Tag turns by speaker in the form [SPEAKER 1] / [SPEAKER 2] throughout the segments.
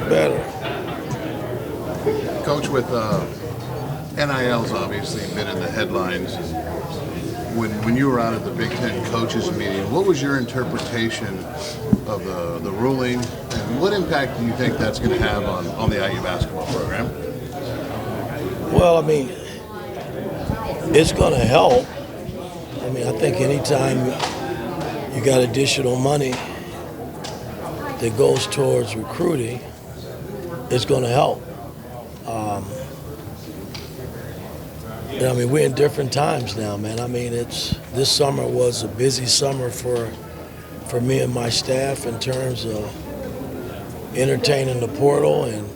[SPEAKER 1] better.
[SPEAKER 2] Coach, with NIL's obviously been in the headlines. When you were out at the Big Ten coaches meeting, what was your interpretation of the ruling, and what impact do you think that's going to have on the IU basketball program?
[SPEAKER 1] Well, I mean, it's going to help. I mean, I think anytime you got additional money that goes towards recruiting, it's going to help. I mean, we're in different times now, man. I mean, this summer was a busy summer for me and my staff in terms of entertaining the portal, and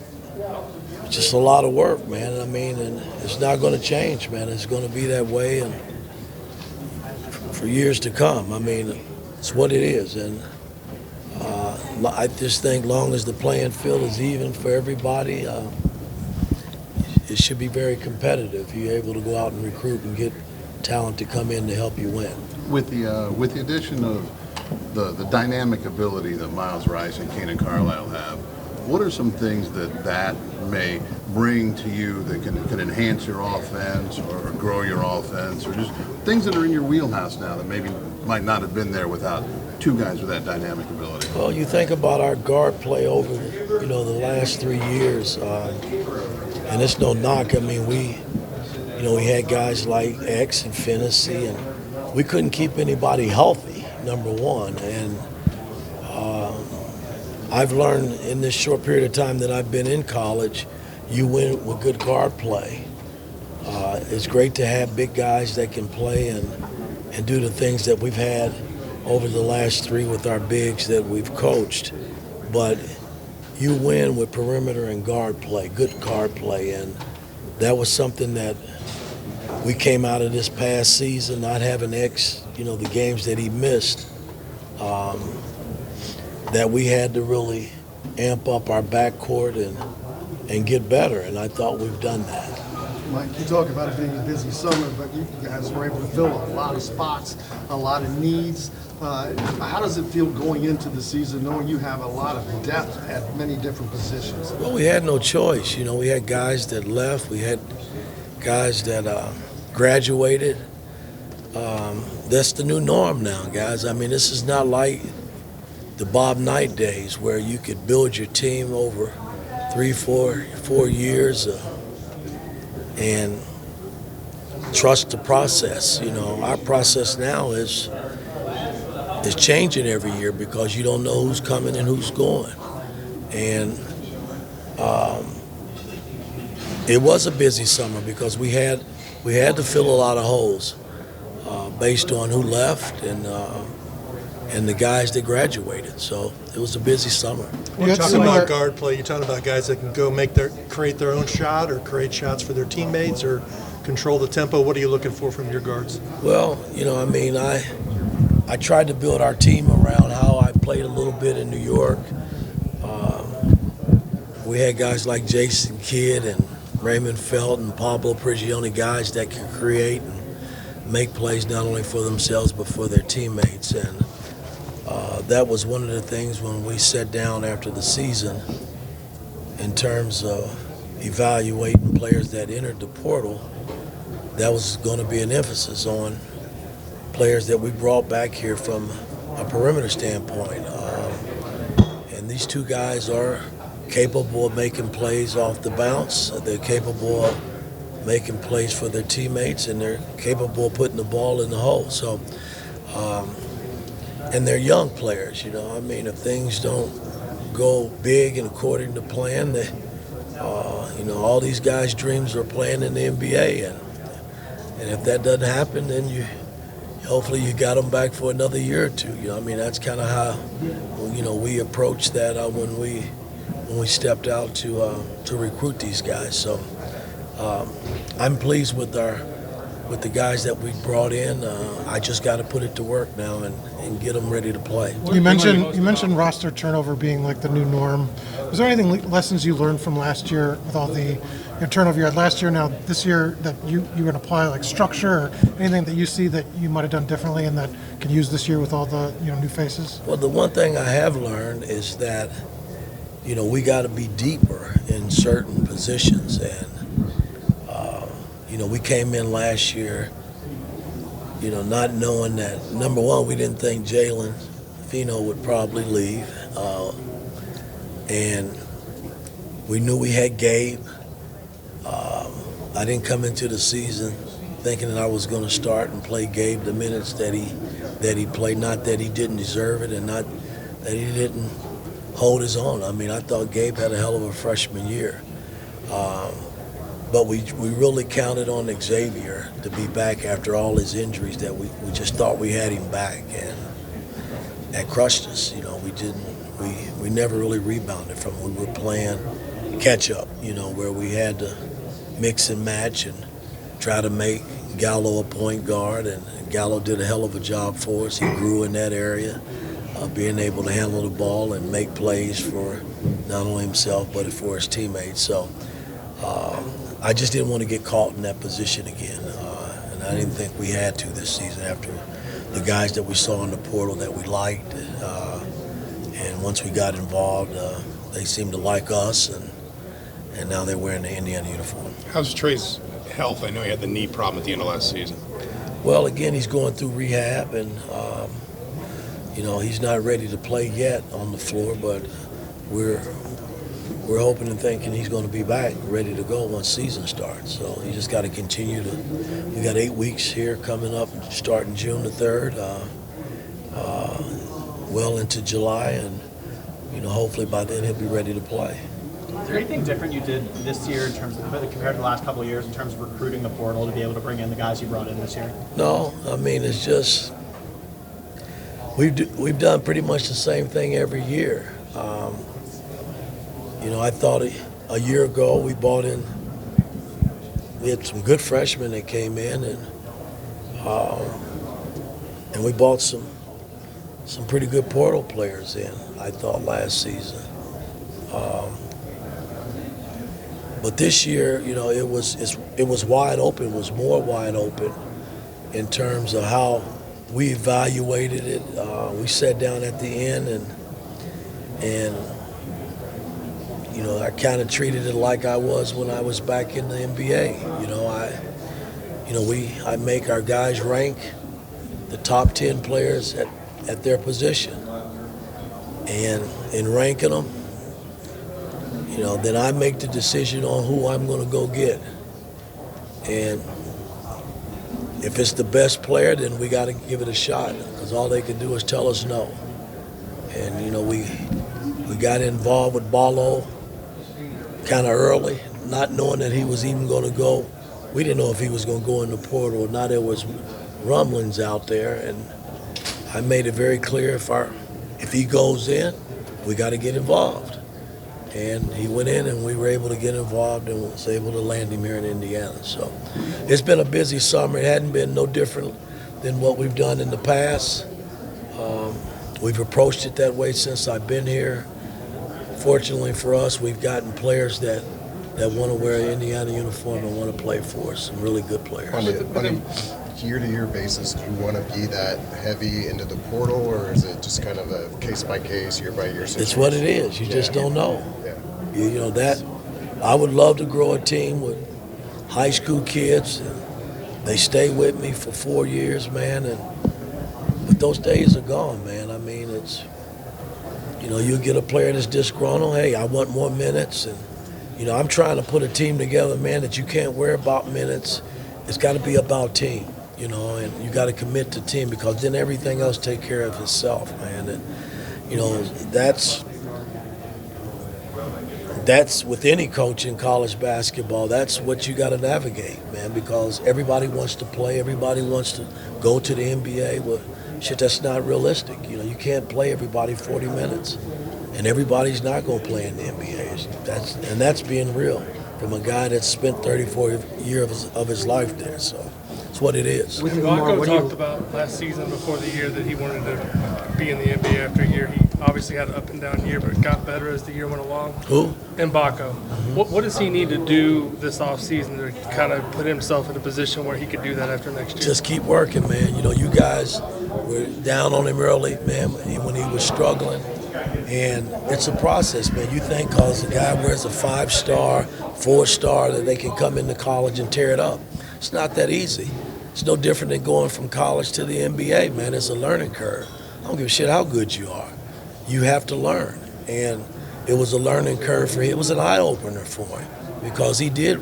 [SPEAKER 1] just a lot of work, man. I mean, and it's not going to change, man. It's going to be that way and for years to come. I mean, it's what it is, and I just think long as the playing field is even for everybody, it should be very competitive. You're able to go out and recruit and get talent to come in to help you win.
[SPEAKER 2] With the addition of the dynamic ability that Miles Rice and Keenan Carlisle have, what are some things that may bring to you that can enhance your offense or grow your offense, or just things that are in your wheelhouse now that maybe might not have been there without two guys with that dynamic ability?
[SPEAKER 1] Well, you think about our guard play over, the last 3 years, and it's no knock. I mean, we had guys like X and Finney, and we couldn't keep anybody healthy, number one. And I've learned in this short period of time that I've been in college, you win with good guard play. It's great to have big guys that can play and do the things that we've had over the last 3 with our bigs that we've coached. But you win with perimeter and guard play, good guard play. And that was something that we came out of this past season, not having X, the games that he missed, that we had to really amp up our backcourt and get better. And I thought we've done that.
[SPEAKER 3] Mike, you talk about it being a busy summer, but you guys were able to fill a lot of spots, a lot of needs. How does it feel going into the season, knowing you have a lot of depth at many different positions?
[SPEAKER 1] Well, we had no choice. We had guys that left. We had guys that graduated. That's the new norm now, guys. I mean, this is not like the Bob Knight days where you could build your team over 4 years and trust the process. Our process now is changing every year because you don't know who's coming and who's going. And it was a busy summer because we had to fill a lot of holes based on who left and the guys that graduated. So it was a busy summer.
[SPEAKER 4] You're talking about guard play. You're talking about guys that can go create their own shot or create shots for their teammates or control the tempo. What are you looking for from your guards?
[SPEAKER 1] Well, I tried to build our team around how I played a little bit in New York. We had guys like Jason Kidd and Raymond Felt and Pablo Prigioni, guys that can create and make plays not only for themselves but for their teammates. And that was one of the things when we sat down after the season in terms of evaluating players that entered the portal. That was going to be an emphasis on players that we brought back here from a perimeter standpoint. And these two guys are capable of making plays off the bounce. They're capable of making plays for their teammates, and they're capable of putting the ball in the hole. So, and they're young players, if things don't go big and according to plan, all these guys' dreams are playing in the NBA. And if that doesn't happen, then hopefully you got them back for another year or two. That's kind of how, we approached that when we stepped out to recruit these guys. So I'm pleased with the guys that we brought in. I just got to put it to work now and get them ready to play.
[SPEAKER 5] You mentioned roster turnover being like the new norm. Was there anything lessons you learned from last year with all the turnover you had last year, now this year, that you're going to apply, like structure or anything that you see that you might have done differently and that could use this year with all the new faces?
[SPEAKER 1] Well, the one thing I have learned is that we got to be deeper in certain positions. And, we came in last year, not knowing that, number one, we didn't think Jalen Fino would probably leave. And we knew we had Gabe. I didn't come into the season thinking that I was going to start and play Gabe the minutes that he played. Not that he didn't deserve it, and not that he didn't hold his own. I mean, I thought Gabe had a hell of a freshman year. But we really counted on Xavier to be back after all his injuries that we just thought we had him back, and that crushed us. We never really rebounded from it. We were playing catch up, where we had to mix and match and try to make Gallo a point guard, and Gallo did a hell of a job for us. He grew in that area, being able to handle the ball and make plays for not only himself but for his teammates. So I just didn't want to get caught in that position again, and I didn't think we had to this season after the guys that we saw in the portal that we liked. And once we got involved, they seemed to like us, and now they're wearing the Indiana uniform.
[SPEAKER 6] How's Trey's health? I know he had the knee problem at the end of last season.
[SPEAKER 1] Well, again, he's going through rehab, and he's not ready to play yet on the floor, but we're hoping and thinking he's going to be back, ready to go once season starts. So you just got to continue to. We got 8 weeks here coming up, starting June the 3rd, well into July, and hopefully by then he'll be ready to play.
[SPEAKER 7] Is there anything different you did this year in terms of compared to the last couple of years in terms of recruiting the portal to be able to bring in the guys you brought in this year?
[SPEAKER 1] No, I mean, it's just we've done pretty much the same thing every year. I thought a year ago we had some good freshmen that came in, and we bought some pretty good portal players in, I thought, last season. But this year, it was wide open. It was more wide open in terms of how we evaluated it. We sat down at the end and I kind of treated it like I was when I was back in the NBA. I make our guys rank the top 10 players at their position, and in ranking them, then I make the decision on who I'm going to go get. And if it's the best player, then we got to give it a shot, because all they can do is tell us no. And we got involved with Ballo kind of early, not knowing that he was even going to go. We didn't know if he was going to go in the portal or not. There was rumblings out there, and I made it very clear if he goes in, we got to get involved. And he went in, and we were able to get involved and was able to land him here in Indiana. So it's been a busy summer. It hadn't been no different than what we've done in the past. We've approached it that way since I've been here. Fortunately for us, we've gotten players that want to wear an Indiana uniform and want to play for us, some really good players.
[SPEAKER 8] On a year-to-year basis, do you want to be that heavy into the portal, or is it just kind of a case-by-case, year-by-year situation?
[SPEAKER 1] It's what it is. You just don't know.
[SPEAKER 8] Yeah.
[SPEAKER 1] That I would love to grow a team with high school kids. They stay with me for 4 years, man, but those days are gone, man. I mean, it's, you get a player that's disgruntled, hey, I want more minutes, and I'm trying to put a team together, man, that you can't worry about minutes. It's got to be about team, and you got to commit to team, because then everything else take care of itself, man. And that's with any coach in college basketball. That's what you got to navigate, man, because everybody wants to play. Everybody wants to go to the NBA. Well, shit, that's not realistic. You can't play everybody 40 minutes, and everybody's not going to play in the NBA. That's being real from a guy that's spent 34 years of his life there. So it's what it is.
[SPEAKER 9] Rocco talked about last season before the year that he wanted to be in the NBA after a year. He obviously had an up and down year, but got better as the year went along.
[SPEAKER 1] Who?
[SPEAKER 9] M'Bako. What does he need to do this offseason to kind of put himself in a position where he could do that after next year?
[SPEAKER 1] Just keep working, man. You guys were down on him early, man, when he was struggling. And it's a process, man. You think because a guy wears a 5-star, 4-star, that they can come into college and tear it up. It's not that easy. It's no different than going from college to the NBA, man. It's a learning curve. I don't give a shit how good you are. You have to learn. And it was a learning curve for him. It was an eye-opener for him because he did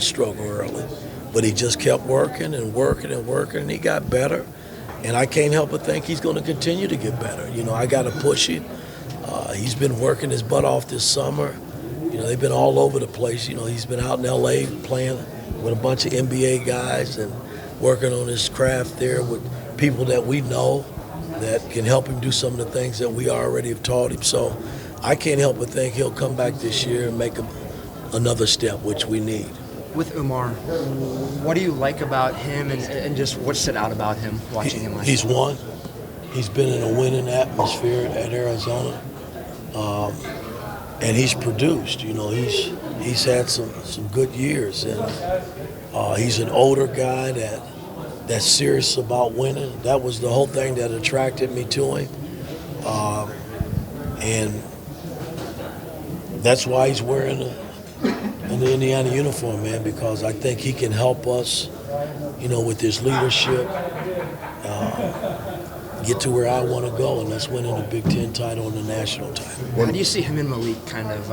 [SPEAKER 1] struggle early. But he just kept working and working and working, and he got better. And I can't help but think he's going to continue to get better. You know, I got to push him. He's been working his butt off this summer. You know, they've been all over the place. You know, he's been out in L.A. playing with a bunch of NBA guys and working on his craft there with people that we know that can help him do some of the things that we already have taught him. So I can't help but think he'll come back this year and make another step, which we need.
[SPEAKER 10] With Umar, what do you like about him and just what stood out about him watching him last year?
[SPEAKER 1] He's won. He's been in a winning atmosphere at Arizona. And he's produced. You know, he's had some good years. And he's an older guy that's serious about winning. That was the whole thing that attracted me to him. And that's why he's wearing the Indiana uniform, man, because I think he can help us, you know, with his leadership, get to where I want to go, and that's winning the Big Ten title and the national title.
[SPEAKER 10] How do you see him and Malik kind of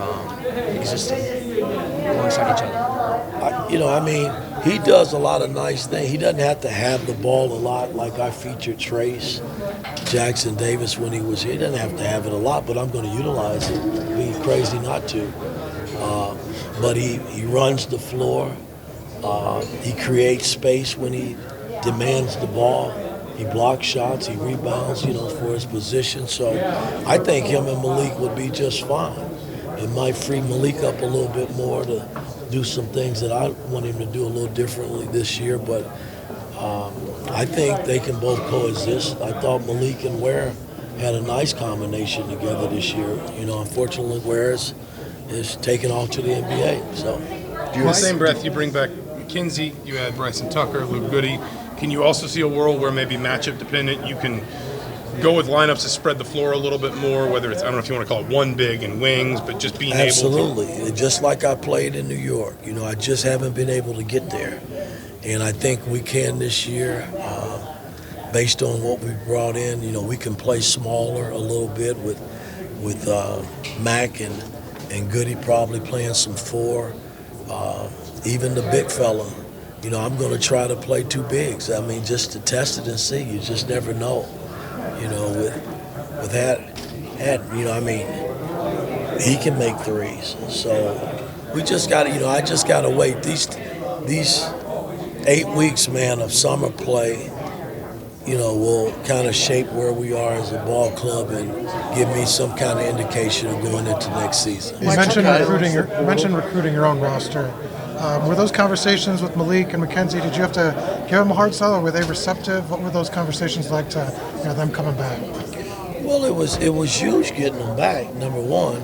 [SPEAKER 10] existing alongside each other?
[SPEAKER 1] He does a lot of nice things. He doesn't have to have the ball a lot like I featured Trace Jackson Davis when he was here. He doesn't have to have it a lot, but I'm going to utilize it. It'd be crazy not to. But he runs the floor. He creates space when he demands the ball. He blocks shots. He rebounds, you know, for his position. So I think him and Malik would be just fine. It might free Malik up a little bit more to do some things that I want him to do a little differently this year. But I think they can both coexist. I thought Malik and Ware had a nice combination together this year. You know, unfortunately, Ware is taking off to the NBA. So,
[SPEAKER 6] In the same breath, you bring back McKenzie, you add Bryson Tucker, Luke Goody. Can you also see a world where maybe matchup dependent, you can go with lineups to spread the floor a little bit more, whether it's, I don't know if you want to call it one big and wings, but just being able to?
[SPEAKER 1] Absolutely. Just like I played in New York. You know, I just haven't been able to get there. And I think we can this year, based on what we brought in. You know, we can play smaller a little bit with Mac and Goody probably playing some 4. Even the big fella. You know, I'm going to try to play 2 bigs. I mean, just to test it and see. You just never know. You know, with that, you know, I mean, he can make threes. So we just got to, you know, I just got to wait. These 8 weeks, man, of summer play, you know, will kind of shape where we are as a ball club and give me some kind of indication of going into next season.
[SPEAKER 5] You mentioned recruiting your own roster. Were those conversations with Malik and McKenzie, did you have to give them a hard sell, or were they receptive? What were those conversations like to, you know, them coming back?
[SPEAKER 1] Well, it was huge getting them back, number one.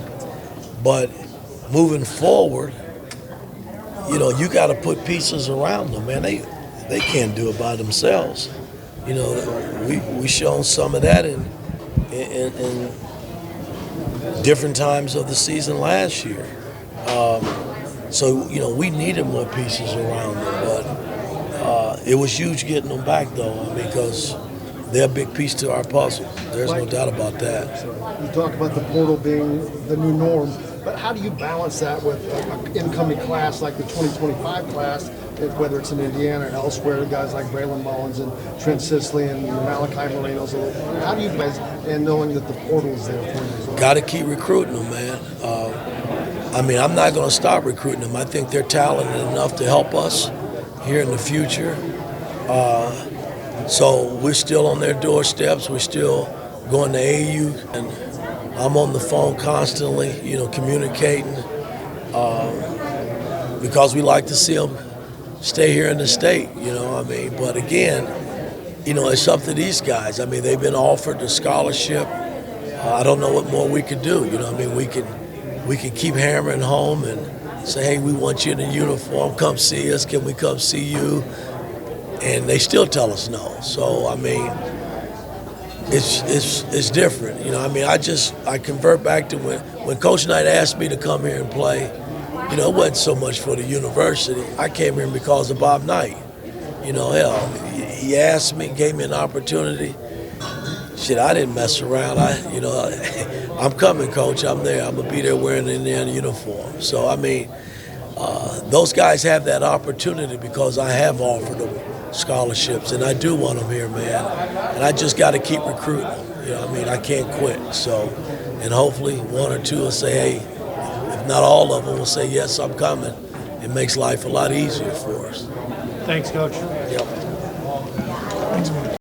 [SPEAKER 1] But moving forward, you know, you got to put pieces around them, man. They can't do it by themselves. You know, we shown some of that in different times of the season last year. So, you know, we needed more pieces around them, but it was huge getting them back, though, because they're a big piece to our puzzle. There's no doubt about that.
[SPEAKER 3] You talk about the portal being the new norm, but how do you balance that with an incoming class like the 2025 class, whether it's in Indiana or elsewhere, guys like Braylon Mullins and Trent Sisley and Malachi Moreno? So how do you guys, and knowing that the portal is there for you as well?
[SPEAKER 1] Got to keep recruiting them, man. I mean, I'm not going to stop recruiting them. I think they're talented enough to help us here in the future. So we're still on their doorsteps. We're still going to AU, and I'm on the phone constantly, you know, communicating because we like to see them stay here in the state, you know. I mean, but again, you know, it's up to these guys. I mean, they've been offered the scholarship. I don't know what more we could do. You know, I mean, we can keep hammering home and say, hey, we want you in a uniform. Come see us. Can we come see you? And they still tell us no. So, I mean, it's different. You know, I mean, I convert back to when Coach Knight asked me to come here and play. You know, it wasn't so much for the university. I came here because of Bob Knight. You know, hell, he asked me, gave me an opportunity. Shit, I didn't mess around. I'm coming, Coach. I'm there. I'm gonna be there wearing the Indiana uniform. So I mean, those guys have that opportunity because I have offered them scholarships, and I do want them here, man. And I just got to keep recruiting. You know, I mean, I can't quit. So, and hopefully one or two will say, hey, if not all of them will say, yes, I'm coming. It makes life a lot easier for us.
[SPEAKER 9] Thanks, Coach.
[SPEAKER 1] Yep.
[SPEAKER 5] Thanks, man.